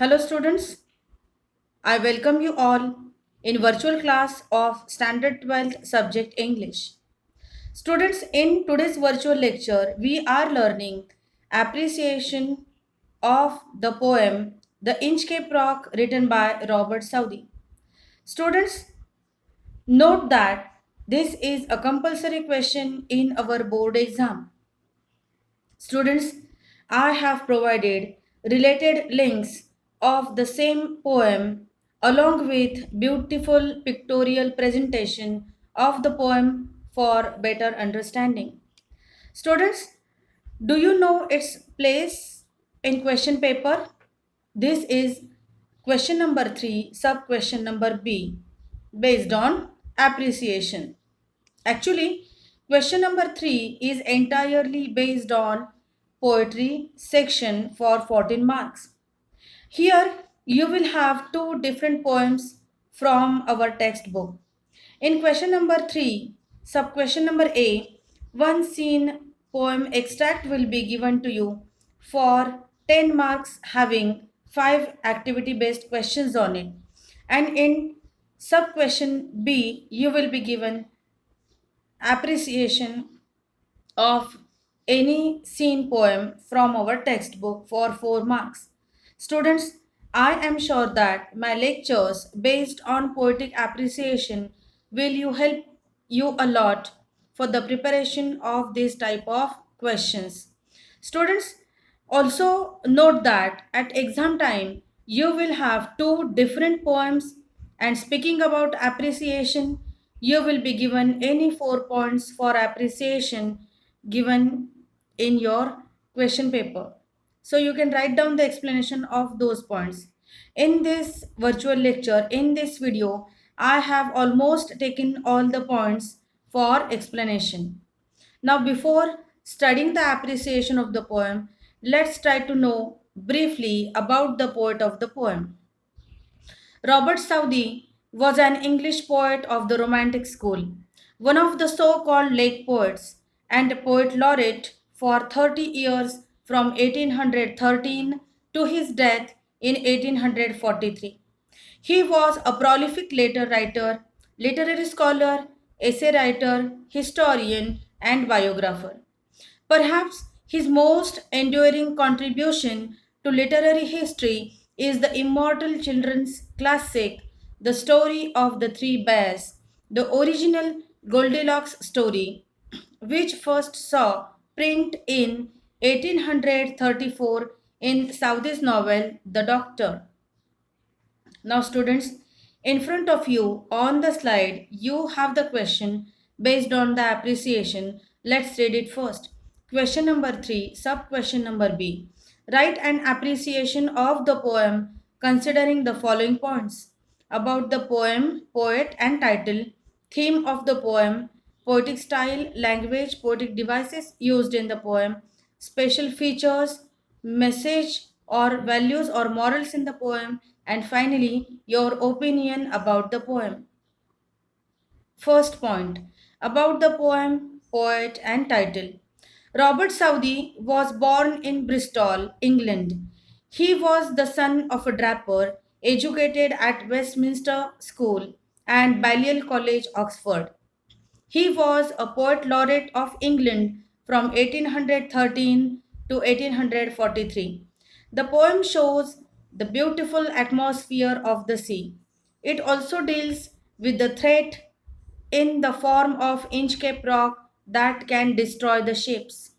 Hello students, I welcome you all in virtual class of Standard 12th subject English. Students, in today's virtual lecture, we are learning appreciation of the poem The Inchcape Rock written by Robert Southey. Students, note that this is a compulsory question in our board exam. Students, I have provided related links of the same poem along with beautiful pictorial presentation of the poem for better understanding. Students, do you know its place in question paper? This is question number 3, sub question number B, based on appreciation. Actually, question number 3 is entirely based on poetry section for 14 marks. Here you will have two different poems from our textbook. In question number 3, sub question number A, one scene poem extract will be given to you for 10 marks having 5 activity based questions on it. And in sub question B, you will be given appreciation of any scene poem from our textbook for 4 marks. Students, I am sure that my lectures based on poetic appreciation will you help you a lot for the preparation of this type of questions. Students, also note that at exam time you will have two different poems, and speaking about appreciation, you will be given any 4 points for appreciation given in your question paper. So you can write down the explanation of those points. In this virtual lecture, in this video, I have almost taken all the points for explanation. Now, before studying the appreciation of the poem, let's try to know briefly about the poet of the poem. Robert Southey was an English poet of the Romantic school, one of the so called Lake poets, and a poet laureate for 30 years from 1813 to his death in 1843. He was a prolific letter writer, literary scholar, essay writer, historian, and biographer. Perhaps his most enduring contribution to literary history is the immortal children's classic, The Story of the Three Bears, the original Goldilocks story, which first saw print in 1834 in Southey's novel The Doctor. Now, students, in front of you on the slide, you have the question based on the appreciation. Let's read it first. Question number 3, sub question number B. Write an appreciation of the poem considering the following points about the poem, poet, and title, theme of the poem, poetic style, language, poetic devices used in the poem, special features, message or values or morals in the poem, and finally, your opinion about the poem. First point about the poem, poet, and title. Robert Southey was born in Bristol, England. He was the son of a draper, educated at Westminster School and Balliol College, Oxford. He was a poet laureate of England from 1813 to 1843. The poem shows the beautiful atmosphere of the sea. It also deals with the threat in the form of Inchcape Rock that can destroy the ships.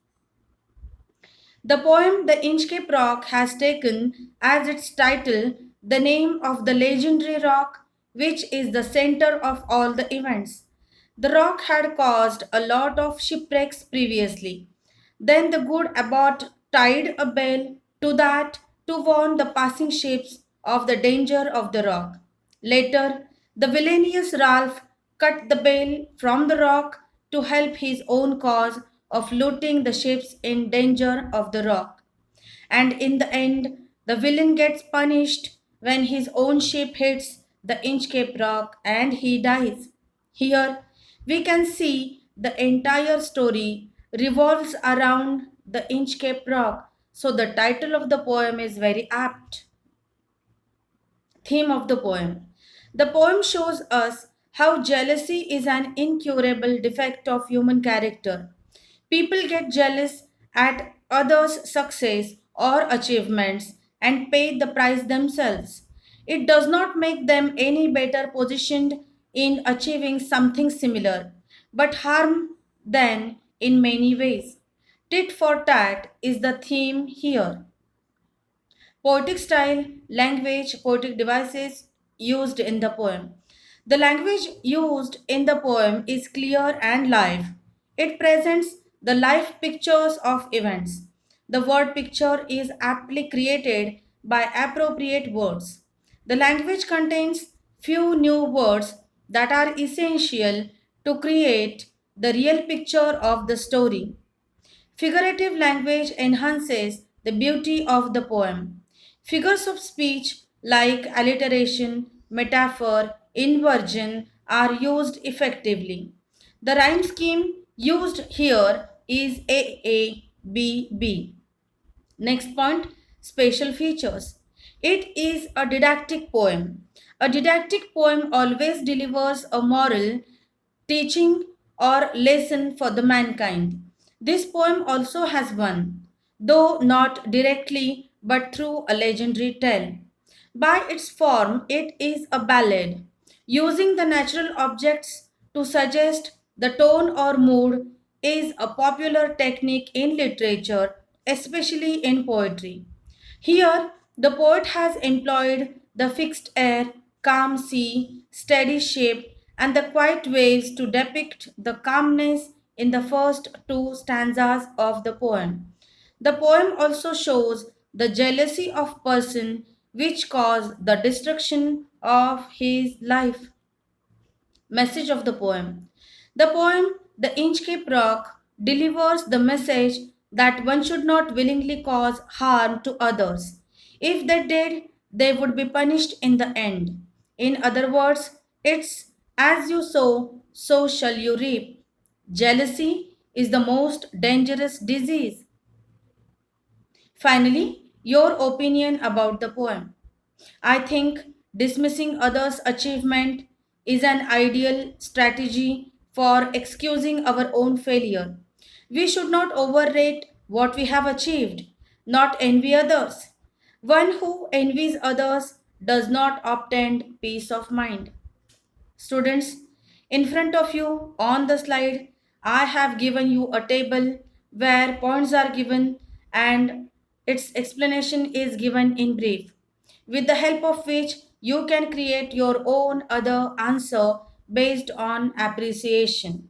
The poem The Inchcape Rock has taken as its title the name of the legendary rock which is the center of all the events. The rock had caused a lot of shipwrecks previously. Then the good abbot tied a bell to that to warn the passing ships of the danger of the rock. Later, the villainous Ralph cut the bell from the rock to help his own cause of looting the ships in danger of the rock. And in the end, the villain gets punished when his own ship hits the Inchcape Rock and he dies. Here, we can see the entire story revolves around the Inchcape Rock, so the title of the poem is very apt. Theme of the poem. The poem shows us how jealousy is an incurable defect of human character. People get jealous at others' success or achievements and pay the price themselves. It does not make them any better positioned in achieving something similar, but harm them in many ways. Tit for tat is the theme here. Poetic style, language, poetic devices used in the poem. The language used in the poem is clear and live. It presents the live pictures of events. The word picture is aptly created by appropriate words. The language contains few new words that are essential to create the real picture of the story. Figurative language enhances the beauty of the poem. Figures of speech like alliteration, metaphor, inversion are used effectively. The rhyme scheme used here is AABB. Next point, special features. It is a didactic poem. A didactic poem always delivers a moral, teaching, or lesson for the mankind. This poem also has one, though not directly but through a legendary tale. By its form, it is a ballad, using the natural objects to suggest the tone or mood is a popular technique in literature, especially in poetry. Here, the poet has employed the fixed air, calm sea, steady shape, and the quiet waves to depict the calmness in the first two stanzas of the poem. The poem also shows the jealousy of person which caused the destruction of his life. Message of the poem. The poem, The Inchcape Rock, delivers the message that one should not willingly cause harm to others. If they did, they would be punished in the end. In other words, it's as you sow, so shall you reap. Jealousy is the most dangerous disease. Finally, your opinion about the poem. I think dismissing others' achievement is an ideal strategy for excusing our own failure. We should not overrate what we have achieved, not envy others. One who envies others does not obtain peace of mind. Students, in front of you on the slide, I have given you a table where points are given and its explanation is given in brief, with the help of which you can create your own other answer based on appreciation.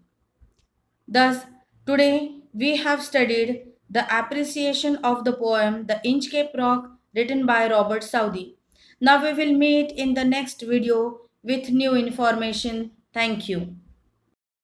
Thus, today we have studied the appreciation of the poem The Inchcape Rock written by Robert Southey. Now we will meet in the next video with new information. Thank you.